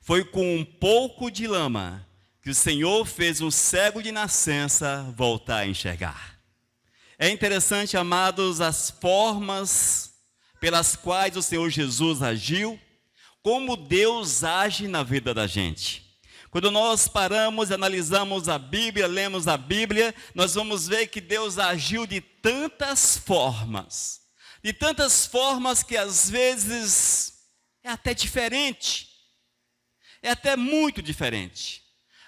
Foi com um pouco de lama que o Senhor fez um cego de nascença voltar a enxergar. É interessante, amados, as formas pelas quais o Senhor Jesus agiu, como Deus age na vida da gente. Quando nós paramos e analisamos a Bíblia, lemos a Bíblia, nós vamos ver que Deus agiu de tantas formas que às vezes é até diferente, é até muito diferente.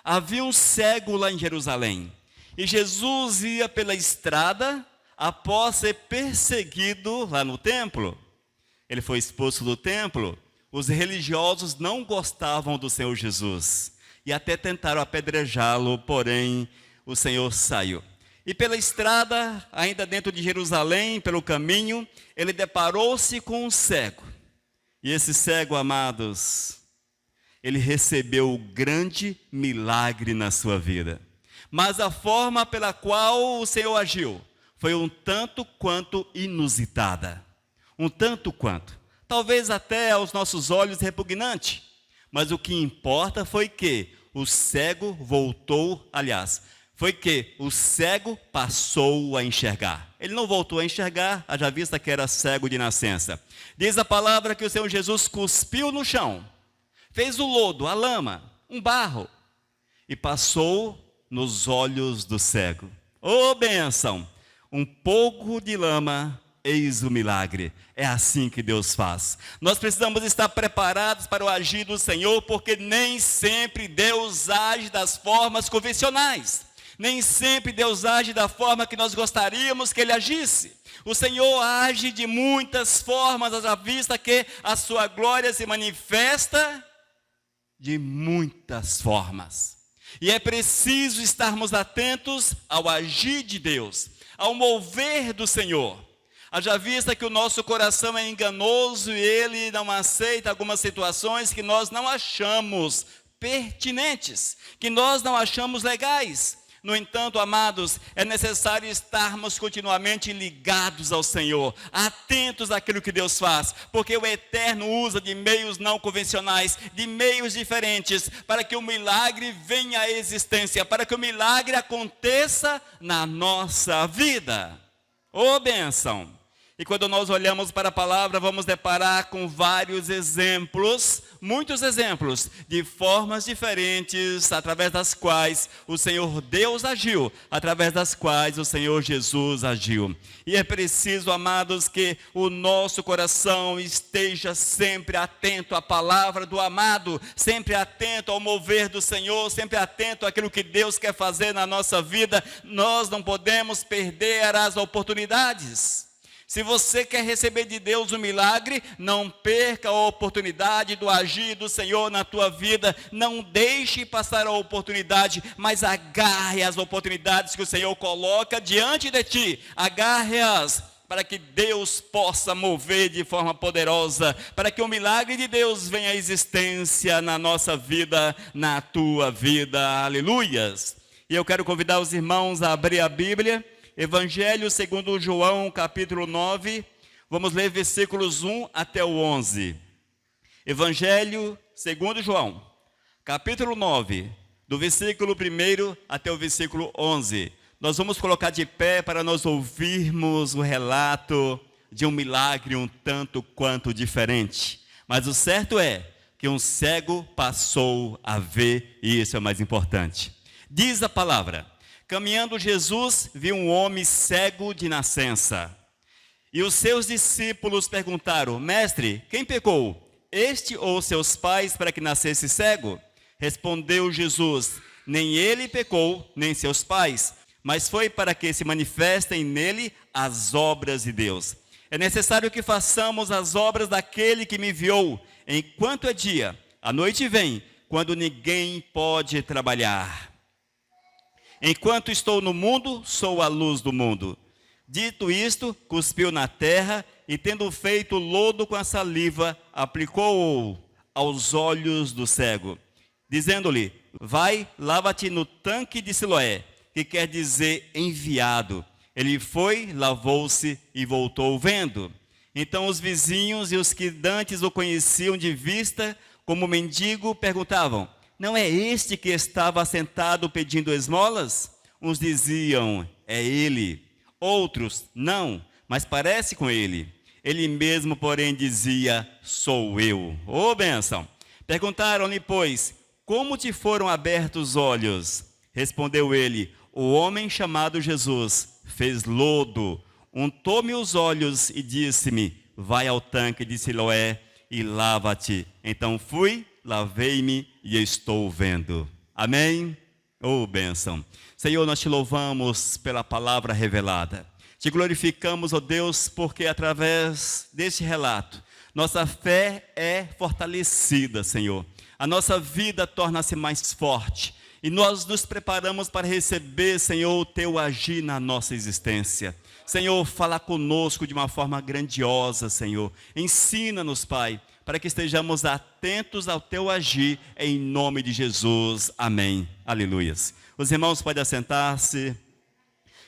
Havia um cego lá em Jerusalém, e Jesus ia pela estrada após ser perseguido lá no templo. Ele foi expulso do templo. Os religiosos não gostavam do Senhor Jesus e até tentaram apedrejá-lo, porém o Senhor saiu. E pela estrada, ainda dentro de Jerusalém, pelo caminho, ele deparou-se com um cego. E esse cego, amados, ele recebeu um grande milagre na sua vida. Mas a forma pela qual o Senhor agiu foi um tanto quanto inusitada. Um tanto quanto. Talvez até aos nossos olhos repugnante. Mas o que importa foi que o cego voltou, foi que o cego passou a enxergar. Ele não voltou a enxergar, haja vista que era cego de nascença. Diz a palavra que o Senhor Jesus cuspiu no chão, fez o lodo, a lama, um barro, e passou nos olhos do cego. Ô bênção! Um pouco de lama, eis o milagre. É assim que Deus faz. Nós precisamos estar preparados para o agir do Senhor, porque nem sempre Deus age das formas convencionais. Nem sempre Deus age da forma que nós gostaríamos que Ele agisse. O Senhor age de muitas formas, à vista que a sua glória se manifesta de muitas formas. E é preciso estarmos atentos ao agir de Deus, ao mover do Senhor. Haja vista que o nosso coração é enganoso e ele não aceita algumas situações que nós não achamos pertinentes, que nós não achamos legais. No entanto, amados, é necessário estarmos continuamente ligados ao Senhor, atentos àquilo que Deus faz, porque o Eterno usa de meios não convencionais, de meios diferentes, para que o milagre venha à existência, para que o milagre aconteça na nossa vida. Ô bênção! E quando nós olhamos para a palavra, vamos deparar com vários exemplos, muitos exemplos, de formas diferentes, através das quais o Senhor Deus agiu, através das quais o Senhor Jesus agiu. E é preciso, amados, que o nosso coração esteja sempre atento à palavra do amado, sempre atento ao mover do Senhor, sempre atento àquilo que Deus quer fazer na nossa vida. Nós não podemos perder as oportunidades. Se você quer receber de Deus um milagre, não perca a oportunidade do agir do Senhor na tua vida. Não deixe passar a oportunidade, mas agarre as oportunidades que o Senhor coloca diante de ti. Agarre-as para que Deus possa mover de forma poderosa, para que o milagre de Deus venha à existência na nossa vida, na tua vida. Aleluias! E eu quero convidar os irmãos a abrir a Bíblia. Evangelho segundo João, capítulo 9, vamos ler versículos 1 até o 11. Evangelho segundo João, capítulo 9, do versículo 1 até o versículo 11. Nós vamos colocar de pé para nós ouvirmos o relato de um milagre um tanto quanto diferente. Mas o certo é que um cego passou a ver, e isso é o mais importante. Diz a palavra: caminhando Jesus, viu um homem cego de nascença. E os seus discípulos perguntaram: mestre, quem pecou, este ou seus pais, para que nascesse cego? Respondeu Jesus: nem ele pecou, nem seus pais, mas foi para que se manifestem nele as obras de Deus. É necessário que façamos as obras daquele que me enviou, enquanto é dia. A noite vem, quando ninguém pode trabalhar. Enquanto estou no mundo, sou a luz do mundo. Dito isto, cuspiu na terra e, tendo feito lodo com a saliva, aplicou-o aos olhos do cego, dizendo-lhe: vai, lava-te no tanque de Siloé, que quer dizer enviado. Ele foi, lavou-se e voltou vendo. Então os vizinhos e os que dantes o conheciam de vista como mendigo, perguntavam: não é este que estava sentado pedindo esmolas? Uns diziam: é ele. Outros: não, mas parece com ele. Ele mesmo, porém, dizia: sou eu. Ô bênção! Perguntaram-lhe, pois: como te foram abertos os olhos? Respondeu ele: o homem chamado Jesus fez lodo, untou-me os olhos e disse-me: vai ao tanque de Siloé e lava-te. Então fui, lavei-me e estou vendo. Amém? Oh, bênção. Senhor, nós te louvamos pela palavra revelada. Te glorificamos, ó Deus, porque através deste relato, nossa fé é fortalecida, Senhor. A nossa vida torna-se mais forte. E nós nos preparamos para receber, Senhor, o teu agir na nossa existência. Senhor, fala conosco de uma forma grandiosa, Senhor. Ensina-nos, Pai, para que estejamos atentos ao teu agir, em nome de Jesus. Amém. Aleluias. Os irmãos podem assentar-se.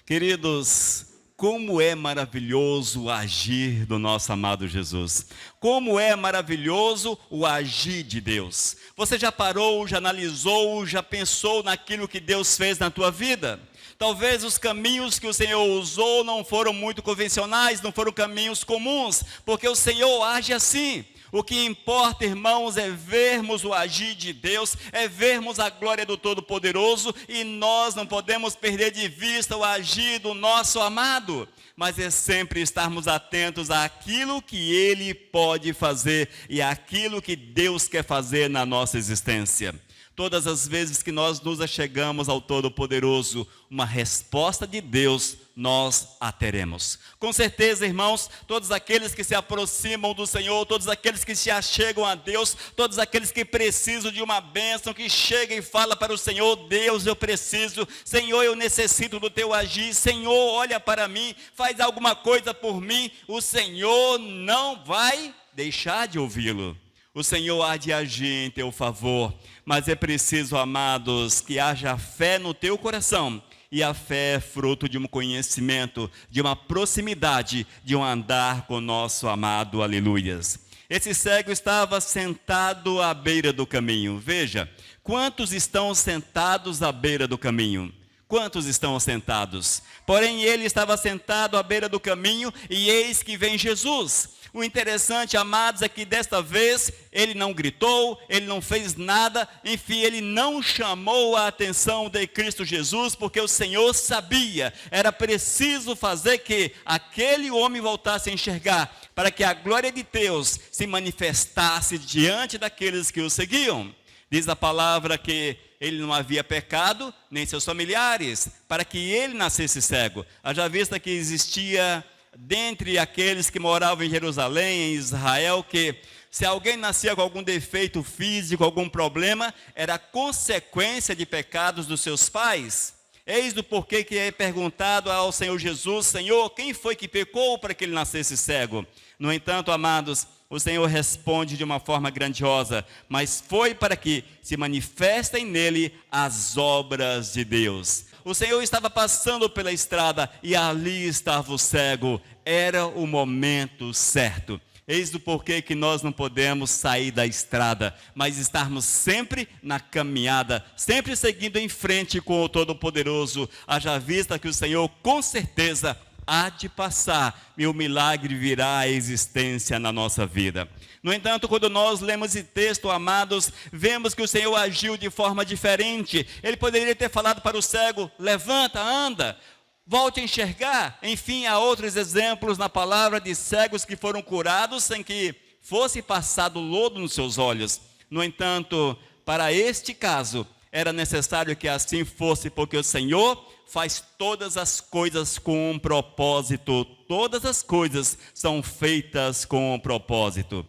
Queridos, como é maravilhoso o agir do nosso amado Jesus. Como é maravilhoso o agir de Deus. Você já parou, já analisou, já pensou naquilo que Deus fez na tua vida? Talvez os caminhos que o Senhor usou não foram muito convencionais, não foram caminhos comuns, porque o Senhor age assim. O que importa, irmãos, é vermos o agir de Deus, é vermos a glória do Todo-Poderoso, e nós não podemos perder de vista o agir do nosso amado, mas é sempre estarmos atentos àquilo que Ele pode fazer e àquilo que Deus quer fazer na nossa existência. Todas as vezes que nós nos achegamos ao Todo-Poderoso, uma resposta de Deus nós a teremos. Com certeza, irmãos, todos aqueles que se aproximam do Senhor, todos aqueles que se achegam a Deus, todos aqueles que precisam de uma bênção, que chegam e falam para o Senhor: Deus, eu preciso, Senhor, eu necessito do teu agir, Senhor, olha para mim, faz alguma coisa por mim, o Senhor não vai deixar de ouvi-lo. O Senhor há de agir em teu favor, mas é preciso, amados, que haja fé no teu coração. E a fé é fruto de um conhecimento, de uma proximidade, de um andar com o nosso amado, aleluias. Esse cego estava sentado à beira do caminho. Veja, quantos estão sentados à beira do caminho? Quantos estão sentados? Porém, ele estava sentado à beira do caminho, e eis que vem Jesus. O interessante, amados, é que desta vez ele não gritou, ele não fez nada, enfim, ele não chamou a atenção de Cristo Jesus, porque o Senhor sabia, era preciso fazer que aquele homem voltasse a enxergar, para que a glória de Deus se manifestasse diante daqueles que o seguiam. Diz a palavra que ele não havia pecado, nem seus familiares, para que ele nascesse cego. Haja vista que existia dentre aqueles que moravam em Jerusalém, em Israel, que se alguém nascia com algum defeito físico, algum problema, era consequência de pecados dos seus pais. Eis do porquê que é perguntado ao Senhor Jesus: Senhor, quem foi que pecou para que ele nascesse cego? No entanto, amados, o Senhor responde de uma forma grandiosa: mas foi para que se manifestem nele as obras de Deus. O Senhor estava passando pela estrada e ali estava o cego. Era o momento certo. Eis do porquê que nós não podemos sair da estrada, mas estarmos sempre na caminhada, sempre seguindo em frente com o Todo-Poderoso. Haja vista que o Senhor com certeza há de passar e o milagre virá à existência na nossa vida. No entanto, quando nós lemos esse texto, amados, vemos que o Senhor agiu de forma diferente. Ele poderia ter falado para o cego: levanta, anda, volte a enxergar. Enfim, há outros exemplos na palavra de cegos que foram curados sem que fosse passado lodo nos seus olhos. No entanto, para este caso, era necessário que assim fosse, porque o Senhor faz todas as coisas com um propósito. Todas as coisas são feitas com um propósito.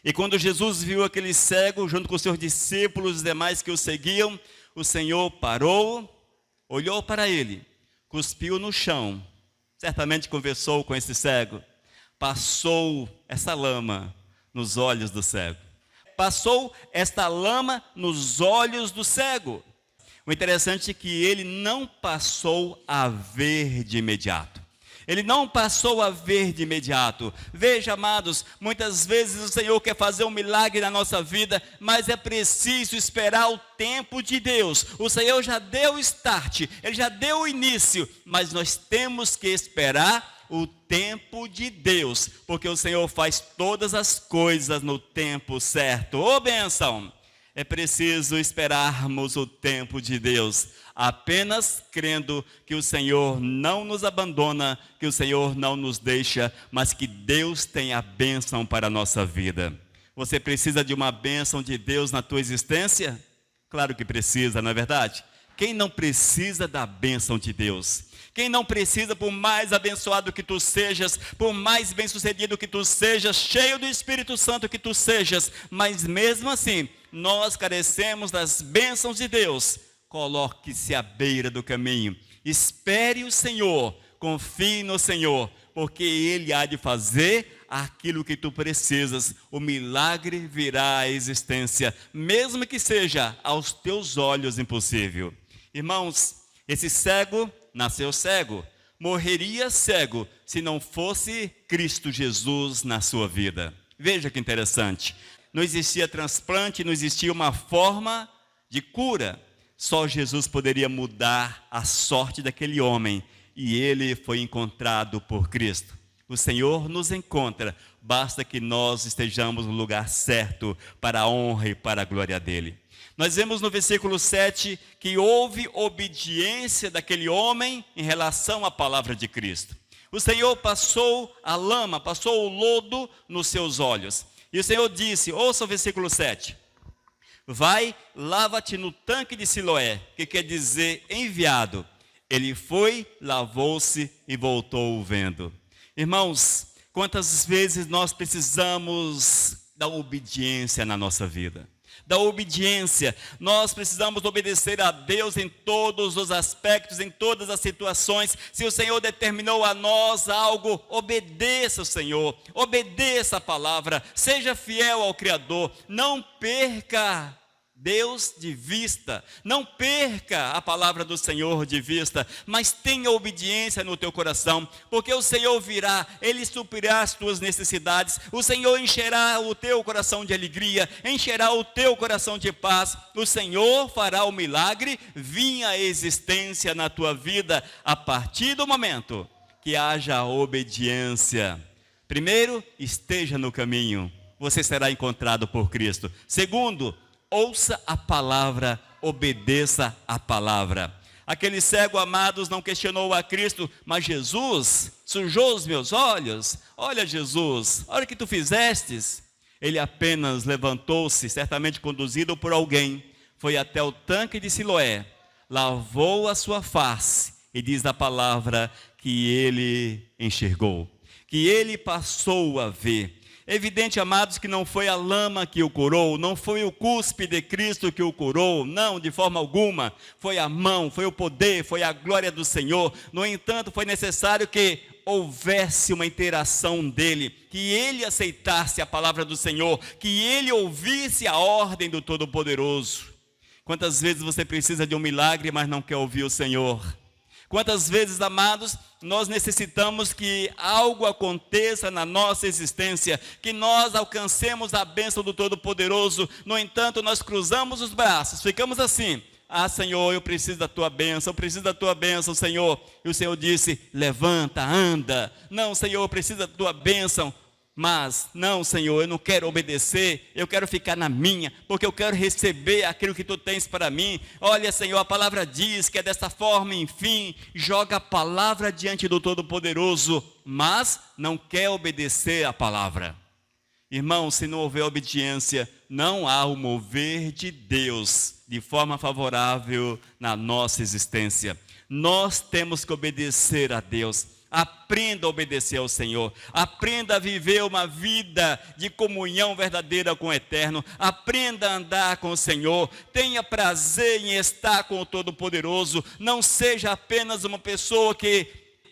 E quando Jesus viu aquele cego, junto com os seus discípulos e os demais que o seguiam, o Senhor parou, olhou para ele, cuspiu no chão, certamente conversou com esse cego, passou essa lama nos olhos do cego. Passou esta lama nos olhos do cego. O interessante é que ele não passou a ver de imediato. Ele não passou a ver de imediato. Veja, amados, muitas vezes o Senhor quer fazer um milagre na nossa vida, mas é preciso esperar o tempo de Deus. O Senhor já deu o start, Ele já deu o início, mas nós temos que esperar o tempo de Deus, porque o Senhor faz todas as coisas no tempo certo. Ô bênção! É preciso esperarmos o tempo de Deus, apenas crendo que o Senhor não nos abandona, que o Senhor não nos deixa, mas que Deus tem a bênção para a nossa vida. Você precisa de uma bênção de Deus na tua existência? Claro que precisa, não é verdade? Quem não precisa da bênção de Deus? Quem não precisa, por mais abençoado que tu sejas, por mais bem-sucedido que tu sejas, cheio do Espírito Santo que tu sejas, mas mesmo assim, nós carecemos das bênçãos de Deus. Coloque-se à beira do caminho, espere o Senhor, confie no Senhor, porque Ele há de fazer aquilo que tu precisas. O milagre virá à existência, mesmo que seja aos teus olhos impossível. Irmãos, esse cego nasceu cego, morreria cego se não fosse Cristo Jesus na sua vida. Veja que interessante, não existia transplante, não existia uma forma de cura, só Jesus poderia mudar a sorte daquele homem, e ele foi encontrado por Cristo. O Senhor nos encontra, basta que nós estejamos no lugar certo para a honra e para a glória dele. Nós vemos no versículo 7 que houve obediência daquele homem em relação à palavra de Cristo. O Senhor passou a lama, passou o lodo nos seus olhos. E o Senhor disse, ouça o versículo 7. Vai, lava-te no tanque de Siloé, que quer dizer enviado. Ele foi, lavou-se e voltou vendo. Irmãos, quantas vezes nós precisamos da obediência na nossa vida? Da obediência, nós precisamos obedecer a Deus em todos os aspectos, em todas as situações. Se o Senhor determinou a nós algo, obedeça o Senhor, obedeça a palavra, seja fiel ao Criador, não perca Deus de vista, não perca a palavra do Senhor de vista, mas tenha obediência no teu coração, porque o Senhor virá, Ele suprirá as tuas necessidades, o Senhor encherá o teu coração de alegria, encherá o teu coração de paz, o Senhor fará o milagre vir à existência na tua vida, a partir do momento que haja obediência. Primeiro, esteja no caminho, você será encontrado por Cristo. Segundo, ouça a palavra, obedeça a palavra. Aquele cego, amados, não questionou a Cristo, mas Jesus sujou os meus olhos. Olha, Jesus, olha o que tu fizestes. Ele apenas levantou-se, certamente conduzido por alguém, foi até o tanque de Siloé, lavou a sua face, e diz a palavra que ele enxergou, que ele passou a ver. É evidente, amados, que não foi a lama que o curou, não foi o cuspe de Cristo que o curou, não, de forma alguma. Foi a mão, foi o poder, foi a glória do Senhor. No entanto, foi necessário que houvesse uma interação dele, que ele aceitasse a palavra do Senhor, que ele ouvisse a ordem do Todo-Poderoso. Quantas vezes você precisa de um milagre, mas não quer ouvir o Senhor? Quantas vezes, amados, nós necessitamos que algo aconteça na nossa existência, que nós alcancemos a bênção do Todo-Poderoso, no entanto, nós cruzamos os braços, ficamos assim, Senhor, eu preciso da tua bênção, eu preciso da tua bênção, Senhor. E o Senhor disse, levanta, anda. Não, Senhor, eu preciso da tua bênção. Mas, não, Senhor, eu não quero obedecer, eu quero ficar na minha, porque eu quero receber aquilo que tu tens para mim. Olha, Senhor, a palavra diz que é dessa forma, enfim, joga a palavra diante do Todo-Poderoso, mas não quer obedecer a palavra. Irmão, se não houver obediência, não há o mover de Deus de forma favorável na nossa existência. Nós temos que obedecer a Deus. Aprenda a obedecer ao Senhor, aprenda a viver uma vida de comunhão verdadeira com o Eterno, aprenda a andar com o Senhor, tenha prazer em estar com o Todo-Poderoso, não seja apenas uma pessoa que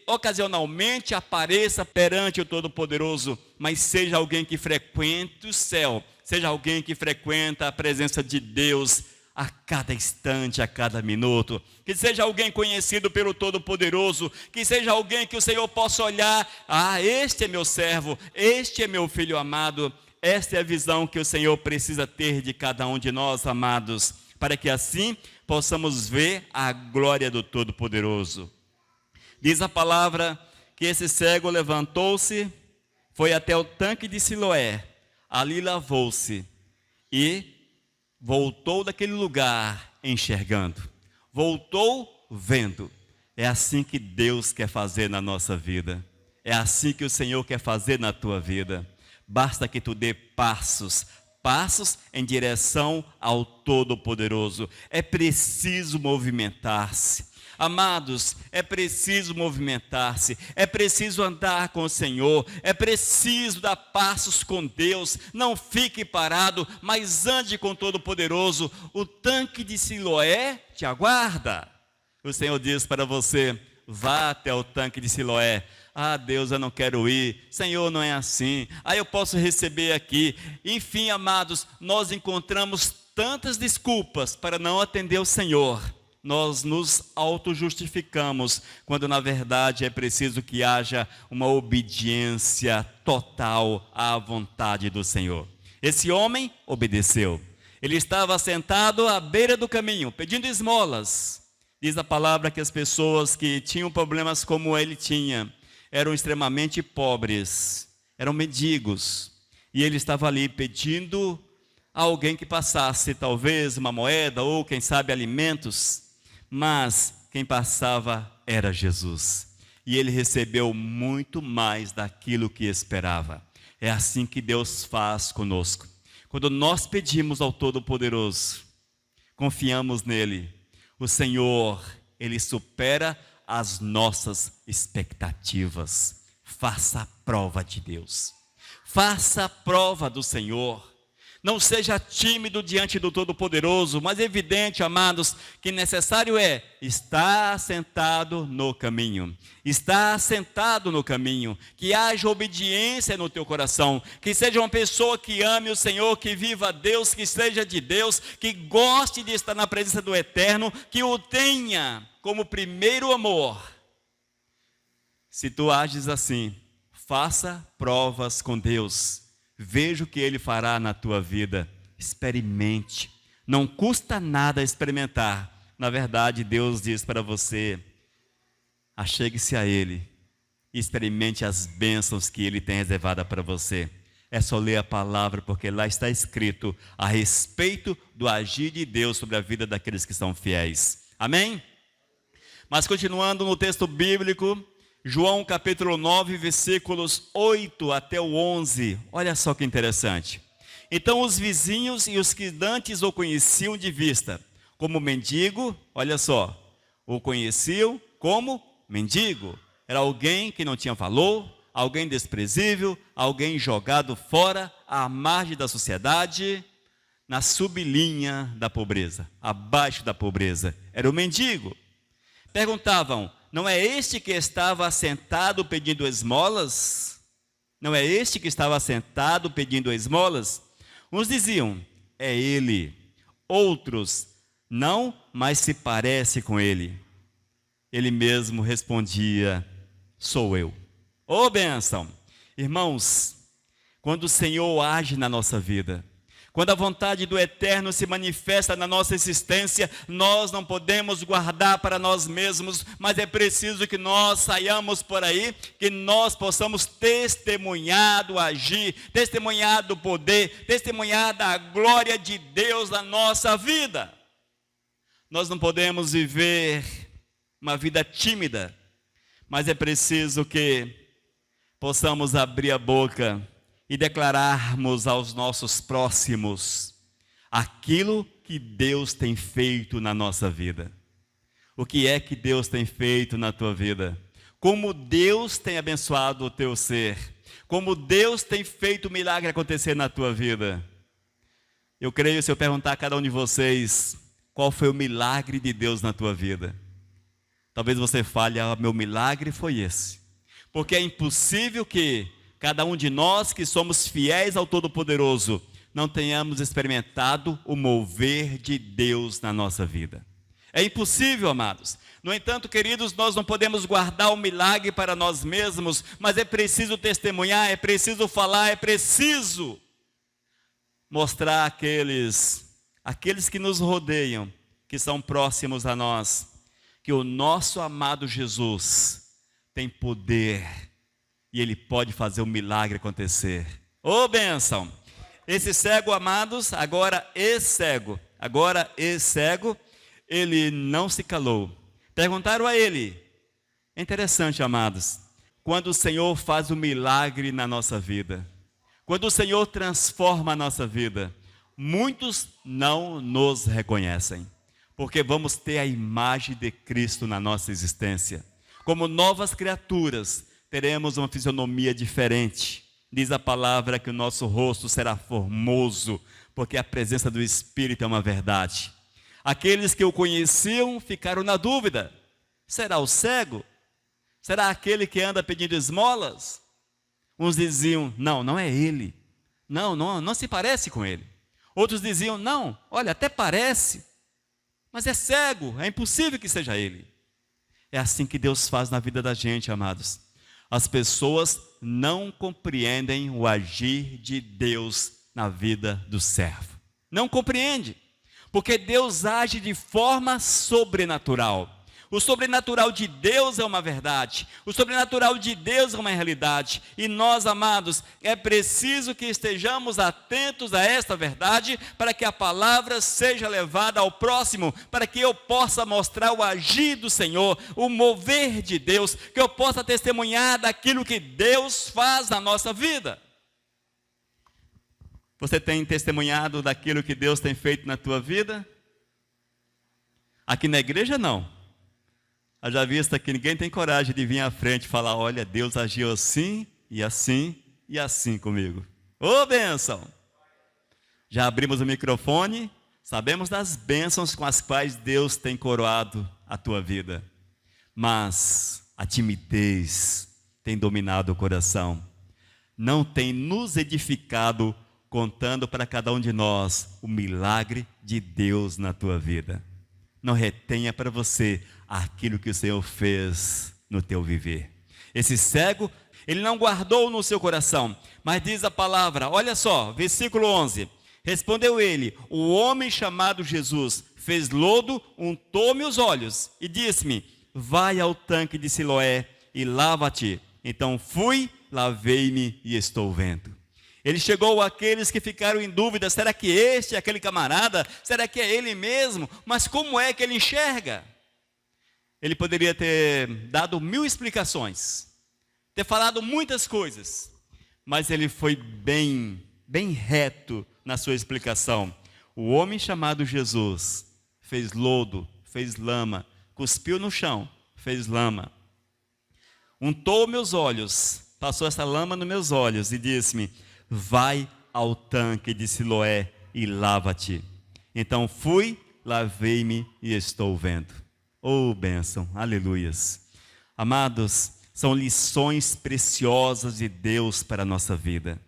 ocasionalmente apareça perante o Todo-Poderoso, mas seja alguém que frequente o céu, seja alguém que frequenta a presença de Deus a cada instante, a cada minuto. Que seja alguém conhecido pelo Todo-Poderoso, que seja alguém que o Senhor possa olhar, este é meu servo, este é meu filho amado. Esta é a visão que o Senhor precisa ter de cada um de nós, amados, para que assim possamos ver a glória do Todo-Poderoso. Diz a palavra que esse cego levantou-se, foi até o tanque de Siloé, ali lavou-se e voltou daquele lugar enxergando, voltou vendo. É assim que Deus quer fazer na nossa vida, é assim que o Senhor quer fazer na tua vida. Basta que tu dê passos em direção ao Todo-Poderoso. É preciso movimentar-se. Amados, é preciso movimentar-se, é preciso andar com o Senhor, é preciso dar passos com Deus. Não fique parado, mas ande com o Todo-Poderoso. O tanque de Siloé te aguarda. O Senhor diz para você: vá até o tanque de Siloé. Deus, eu não quero ir. Senhor, não é assim. Eu posso receber aqui. Enfim, amados, nós encontramos tantas desculpas para não atender o Senhor. Nós nos auto-justificamos, quando na verdade é preciso que haja uma obediência total à vontade do Senhor. Esse homem obedeceu. Ele estava sentado à beira do caminho, pedindo esmolas. Diz a palavra que as pessoas que tinham problemas como ele tinha, eram extremamente pobres, eram mendigos. E ele estava ali pedindo a alguém que passasse, talvez uma moeda ou quem sabe alimentos. Mas quem passava era Jesus, e ele recebeu muito mais daquilo que esperava. É assim que Deus faz conosco. Quando nós pedimos ao Todo-Poderoso, confiamos nele, o Senhor, ele supera as nossas expectativas. Faça a prova de Deus, faça a prova do Senhor. Não seja tímido diante do Todo-Poderoso, mas é evidente, amados, que necessário é estar sentado no caminho. Estar sentado no caminho, que haja obediência no teu coração, que seja uma pessoa que ame o Senhor, que viva a Deus, que seja de Deus, que goste de estar na presença do Eterno, que o tenha como primeiro amor. Se tu ages assim, faça provas com Deus. Veja o que Ele fará na tua vida. Experimente. Não custa nada experimentar. Na verdade, Deus diz para você: achegue-se a Ele e experimente as bênçãos que Ele tem reservada para você. É só ler a palavra, porque lá está escrito a respeito do agir de Deus sobre a vida daqueles que são fiéis. Amém? Mas continuando no texto bíblico, João capítulo 9, versículos 8 até o 11. Olha só que interessante. Então os vizinhos e os que dantes o conheciam de vista como mendigo, olha só, o conheciam como mendigo. Era alguém que não tinha valor, alguém desprezível, alguém jogado fora, à margem da sociedade, na sublinha da pobreza, abaixo da pobreza. Era o mendigo. Perguntavam: não é este que estava sentado pedindo esmolas? Não é este que estava sentado pedindo esmolas? Uns diziam: é ele. Outros: não, mas se parece com ele. Ele mesmo respondia: sou eu. Ô bênção! Irmãos, quando o Senhor age na nossa vida, quando a vontade do Eterno se manifesta na nossa existência, nós não podemos guardar para nós mesmos, mas é preciso que nós saiamos por aí, que nós possamos testemunhar do agir, testemunhar do poder, testemunhar da glória de Deus na nossa vida. Nós não podemos viver uma vida tímida, mas é preciso que possamos abrir a boca e declararmos aos nossos próximos aquilo que Deus tem feito na nossa vida. O que é que Deus tem feito na tua vida? Como Deus tem abençoado o teu ser? Como Deus tem feito o milagre acontecer na tua vida? Eu creio, se eu perguntar a cada um de vocês, qual foi o milagre de Deus na tua vida? Talvez você fale: meu milagre foi esse. Porque é impossível que cada um de nós que somos fiéis ao Todo-Poderoso, não tenhamos experimentado o mover de Deus na nossa vida. É impossível, amados. No entanto, queridos, nós não podemos guardar o milagre para nós mesmos, mas é preciso testemunhar, é preciso falar, é preciso mostrar àqueles que nos rodeiam, que são próximos a nós, que o nosso amado Jesus tem poder e Ele pode fazer o milagre acontecer. Ô bênção! Esse cego, amados, agora ex-cego, ele não se calou. Perguntaram a ele. É interessante, amados, quando o Senhor faz o milagre na nossa vida, quando o Senhor transforma a nossa vida, muitos não nos reconhecem, porque vamos ter a imagem de Cristo na nossa existência. Como novas criaturas, teremos uma fisionomia diferente. Diz a palavra que o nosso rosto será formoso, porque a presença do Espírito é uma verdade. Aqueles que o conheciam ficaram na dúvida. Será o cego? Será aquele que anda pedindo esmolas? Uns diziam, não é ele. Não se parece com ele. Outros diziam, não, olha, até parece, mas é cego, é impossível que seja ele. É assim que Deus faz na vida da gente, amados. As pessoas não compreendem o agir de Deus na vida do servo. Não compreende, porque Deus age de forma sobrenatural. O sobrenatural de Deus é uma verdade, o sobrenatural de Deus é uma realidade, e nós, amados, é preciso que estejamos atentos a esta verdade, para que a palavra seja levada ao próximo, para que eu possa mostrar o agir do Senhor, o mover de Deus, que eu possa testemunhar daquilo que Deus faz na nossa vida. Você tem testemunhado daquilo que Deus tem feito na tua vida? Aqui na igreja não. Haja vista que ninguém tem coragem de vir à frente e falar, olha, Deus agiu assim e assim e assim comigo. Ô bênção! Já abrimos o microfone, sabemos das bênçãos com as quais Deus tem coroado a tua vida. Mas a timidez tem dominado o coração. Não tem nos edificado, contando para cada um de nós o milagre de Deus na tua vida. Não retenha para você aquilo que o Senhor fez no teu viver. Esse cego, ele não guardou no seu coração, mas diz a palavra, olha só, versículo 11. Respondeu ele, o homem chamado Jesus fez lodo, untou-me os olhos e disse-me, vai ao tanque de Siloé e lava-te. Então fui, lavei-me e estou vendo. Ele chegou àqueles que ficaram em dúvida, será que este é aquele camarada? Será que é ele mesmo? Mas como é que ele enxerga? Ele poderia ter dado 1000 explicações, ter falado muitas coisas, mas ele foi bem reto na sua explicação. O homem chamado Jesus fez lodo, fez lama, cuspiu no chão, fez lama. Untou meus olhos, passou essa lama nos meus olhos e disse-me, vai ao tanque de Siloé e lava-te. Então fui, lavei-me e estou vendo. Oh, bênção, aleluias. Amados, são lições preciosas de Deus para a nossa vida.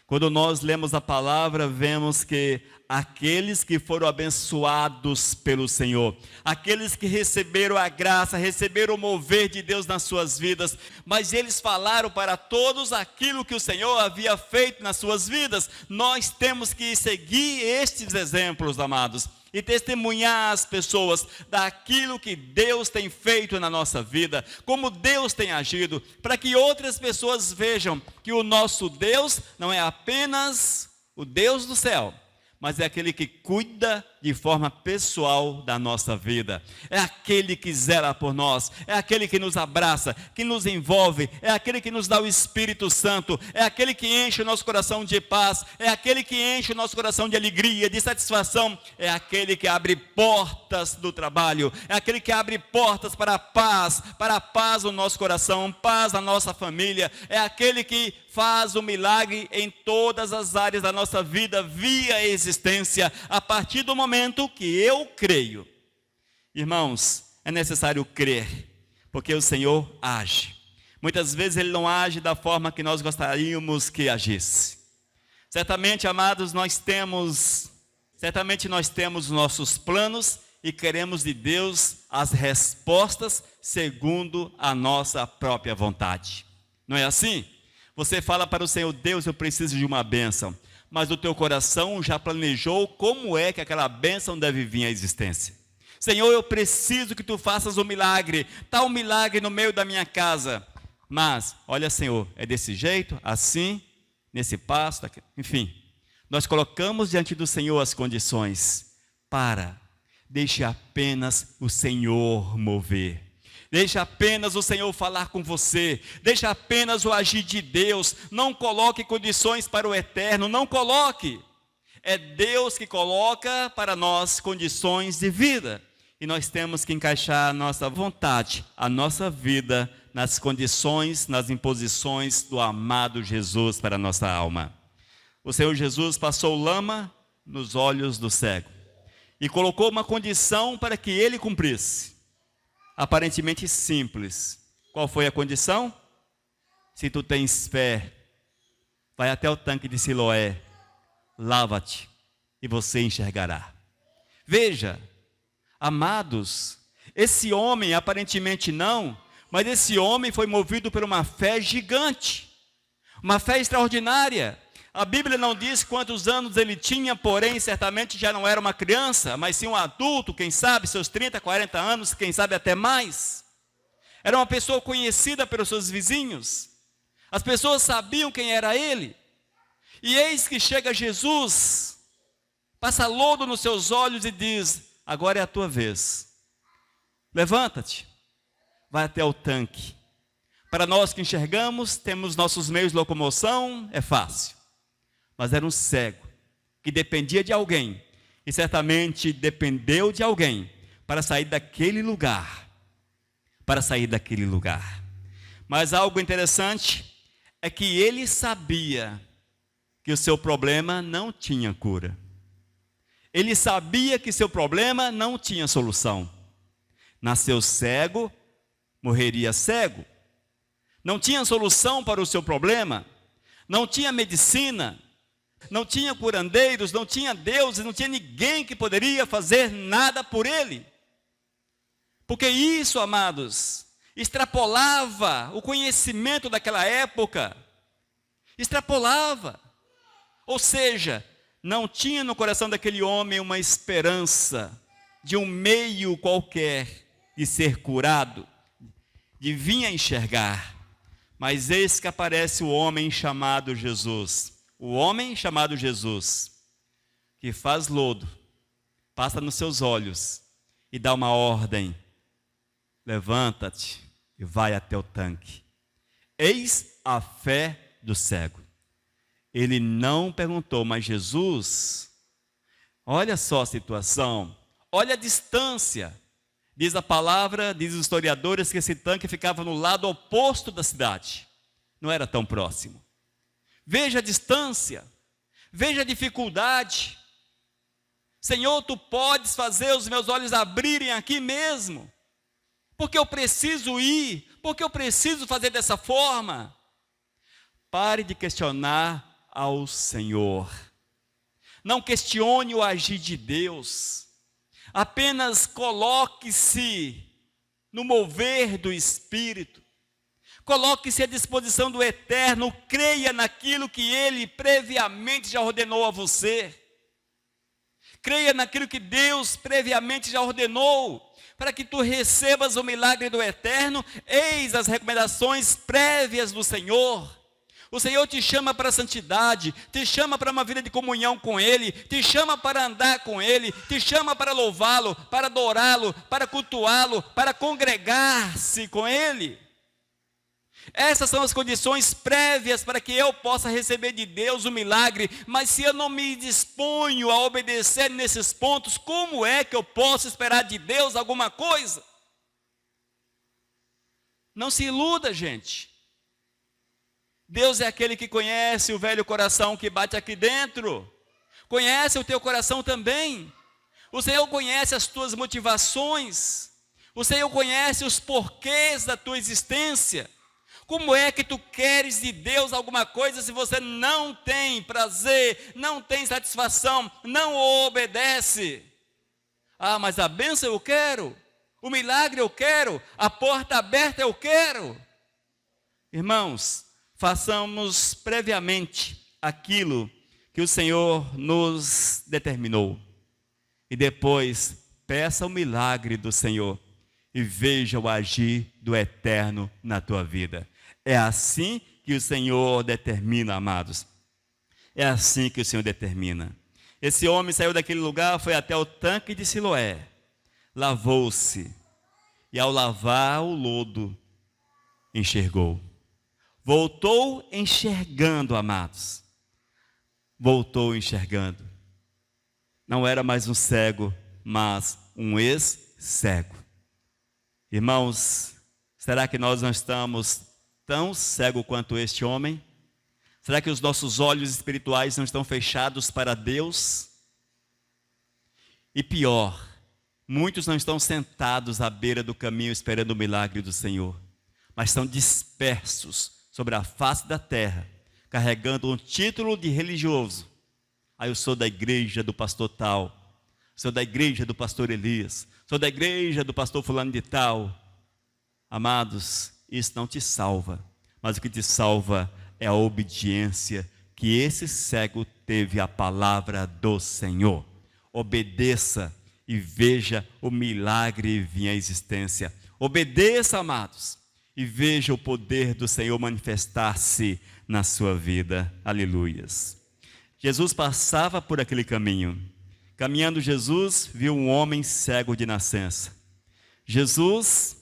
Quando nós lemos a palavra, vemos que aqueles que foram abençoados pelo Senhor, aqueles que receberam a graça, receberam o mover de Deus nas suas vidas, mas eles falaram para todos aquilo que o Senhor havia feito nas suas vidas. Nós temos que seguir estes exemplos, amados, e testemunhar às pessoas daquilo que Deus tem feito na nossa vida, como Deus tem agido, para que outras pessoas vejam que o nosso Deus não é apenas o Deus do céu, mas é aquele que cuida de forma pessoal da nossa vida. É aquele que zela por nós, é aquele que nos abraça, que nos envolve, é aquele que nos dá o Espírito Santo, é aquele que enche o nosso coração de paz, é aquele que enche o nosso coração de alegria, de satisfação, é aquele que abre portas do trabalho, é aquele que abre portas para a paz no nosso coração, paz na nossa família, é aquele que faz o milagre em todas as áreas da nossa vida, via a existência, a partir do momento que eu creio. Irmãos, é necessário crer, porque o Senhor age. Muitas vezes Ele não age da forma que nós gostaríamos que agisse. Certamente, amados, certamente nós temos nossos planos e queremos de Deus as respostas segundo a nossa própria vontade. Não é assim? Você fala para o Senhor: Deus, eu preciso de uma bênção. Mas o teu coração já planejou como é que aquela bênção deve vir à existência. Senhor, eu preciso que tu faças um milagre. Está um milagre no meio da minha casa. Mas, olha, Senhor, é desse jeito, assim, nesse passo, enfim. Nós colocamos diante do Senhor as condições. Deixe apenas o Senhor mover. Deixe apenas o Senhor falar com você. Deixe apenas o agir de Deus. Não coloque condições para o eterno. Não coloque. É Deus que coloca para nós condições de vida. E nós temos que encaixar a nossa vontade, a nossa vida, nas condições, nas imposições do amado Jesus para a nossa alma. O Senhor Jesus passou lama nos olhos do cego e colocou uma condição para que ele cumprisse. Aparentemente simples. Qual foi a condição? Se tu tens fé, vai até o tanque de Siloé, lava-te e você enxergará. Veja, amados, esse homem aparentemente não, mas esse homem foi movido por uma fé gigante, uma fé extraordinária. A Bíblia não diz quantos anos ele tinha, porém certamente já não era uma criança, mas sim um adulto, quem sabe seus 30, 40 anos, quem sabe até mais. Era uma pessoa conhecida pelos seus vizinhos, as pessoas sabiam quem era ele. E eis que chega Jesus, passa lodo nos seus olhos e diz: agora é a tua vez, levanta-te, vai até o tanque. Para nós que enxergamos, temos nossos meios de locomoção, é fácil. Mas era um cego, que dependia de alguém, e certamente dependeu de alguém, para sair daquele lugar. Mas algo interessante, é que ele sabia, que o seu problema não tinha cura. Ele sabia que seu problema não tinha solução. Nasceu cego, morreria cego. Não tinha solução para o seu problema, não tinha medicina, não tinha curandeiros, não tinha deuses, não tinha ninguém que poderia fazer nada por ele. Porque isso, amados, extrapolava o conhecimento daquela época. Extrapolava. Ou seja, não tinha no coração daquele homem uma esperança de um meio qualquer de ser curado, de vir a enxergar. Mas eis que aparece o homem chamado Jesus. O homem chamado Jesus, que faz lodo, passa nos seus olhos e dá uma ordem: levanta-te e vai até o tanque. Eis a fé do cego. Ele não perguntou, mas Jesus, olha só a situação, olha a distância. Diz a palavra, diz os historiadores, que esse tanque ficava no lado oposto da cidade. Não era tão próximo. Veja a distância, veja a dificuldade. Senhor, tu podes fazer os meus olhos abrirem aqui mesmo, porque eu preciso ir, porque eu preciso fazer dessa forma. Pare de questionar ao Senhor. Não questione o agir de Deus. Apenas coloque-se no mover do Espírito. Coloque-se à disposição do Eterno, creia naquilo que Ele previamente já ordenou a você. Creia naquilo que Deus previamente já ordenou, para que tu recebas o milagre do Eterno. Eis as recomendações prévias do Senhor. O Senhor te chama para a santidade, te chama para uma vida de comunhão com Ele, te chama para andar com Ele, te chama para louvá-lo, para adorá-lo, para cultuá-lo, para congregar-se com Ele. Essas são as condições prévias para que eu possa receber de Deus o milagre. Mas se eu não me disponho a obedecer nesses pontos, como é que eu posso esperar de Deus alguma coisa? Não se iluda, gente. Deus é aquele que conhece o velho coração que bate aqui dentro. Conhece o teu coração também. O Senhor conhece as tuas motivações. O Senhor conhece os porquês da tua existência. Como é que tu queres de Deus alguma coisa se você não tem prazer, não tem satisfação, não obedece? Ah, mas a bênção eu quero, o milagre eu quero, a porta aberta eu quero. Irmãos, façamos previamente aquilo que o Senhor nos determinou. E depois, peça o milagre do Senhor e veja o agir do Eterno na tua vida. É assim que o Senhor determina, amados. É assim que o Senhor determina. Esse homem saiu daquele lugar, foi até o tanque de Siloé, lavou-se, e ao lavar o lodo, enxergou. Voltou enxergando, amados. Voltou enxergando. Não era mais um cego, mas um ex-cego. Irmãos, será que nós não estamos tão cegos quanto este homem? Será que os nossos olhos espirituais não estão fechados para Deus? E pior, muitos não estão sentados à beira do caminho esperando o milagre do Senhor, mas estão dispersos sobre a face da terra, carregando um título de religioso. Eu sou da igreja do pastor tal, sou da igreja do pastor Elias, sou da igreja do pastor fulano de tal. Amados, isso não te salva, mas o que te salva é a obediência que esse cego teve à palavra do Senhor. Obedeça e veja o milagre vir à existência. Obedeça, amados, e veja o poder do Senhor manifestar-se na sua vida. Aleluias. Jesus passava por aquele caminho. Caminhando Jesus, viu um homem cego de nascença. Jesus,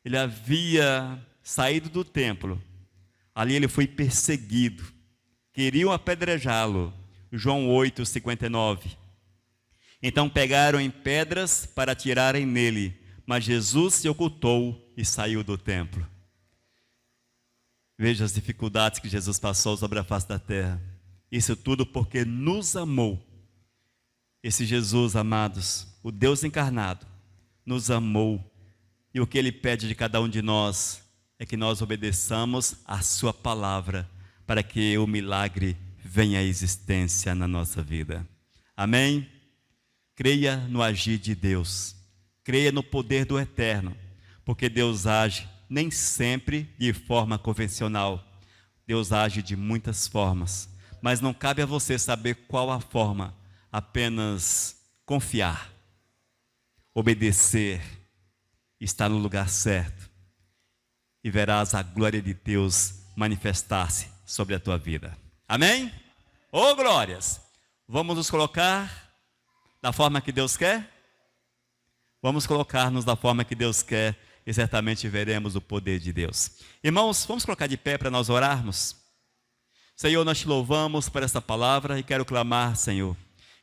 ele havia saído do templo. Ali ele foi perseguido. Queriam apedrejá-lo. João 8:59. Então pegaram em pedras para atirarem nele, mas Jesus se ocultou e saiu do templo. Veja as dificuldades que Jesus passou sobre a face da terra. Isso tudo porque nos amou. Esse Jesus, amados, o Deus encarnado, nos amou. E o que Ele pede de cada um de nós é que nós obedeçamos a sua palavra, para que o milagre venha à existência na nossa vida. Amém? Creia no agir de Deus. Creia no poder do Eterno, porque Deus age nem sempre de forma convencional. Deus age de muitas formas, mas não cabe a você saber qual a forma, apenas confiar, obedecer, estar no lugar certo, e verás a glória de Deus manifestar-se sobre a tua vida. Amém? Ô glórias! Vamos nos colocar da forma que Deus quer? Vamos colocar-nos da forma que Deus quer e certamente veremos o poder de Deus. Irmãos, vamos colocar de pé para nós orarmos? Senhor, nós te louvamos por essa palavra e quero clamar, Senhor,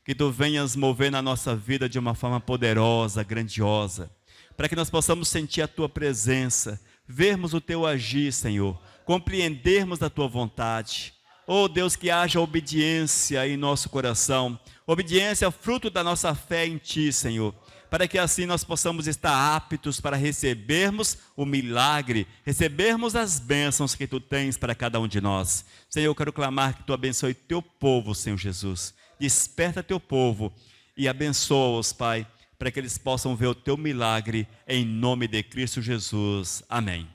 que Tu venhas mover na nossa vida de uma forma poderosa, grandiosa, para que nós possamos sentir a Tua presença, vermos o Teu agir, Senhor, compreendermos a Tua vontade. Oh Deus, que haja obediência em nosso coração, obediência fruto da nossa fé em Ti, Senhor, para que assim nós possamos estar aptos para recebermos o milagre, recebermos as bênçãos que Tu tens para cada um de nós. Senhor, eu quero clamar que Tu abençoe Teu povo, Senhor Jesus. Desperta Teu povo e abençoa-os, Pai, para que eles possam ver o Teu milagre em nome de Cristo Jesus. Amém.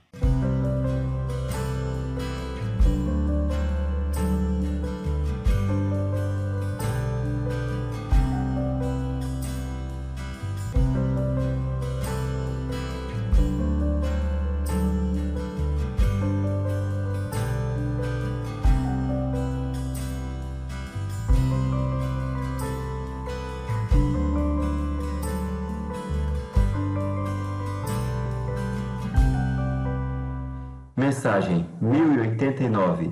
Mensagem 1089.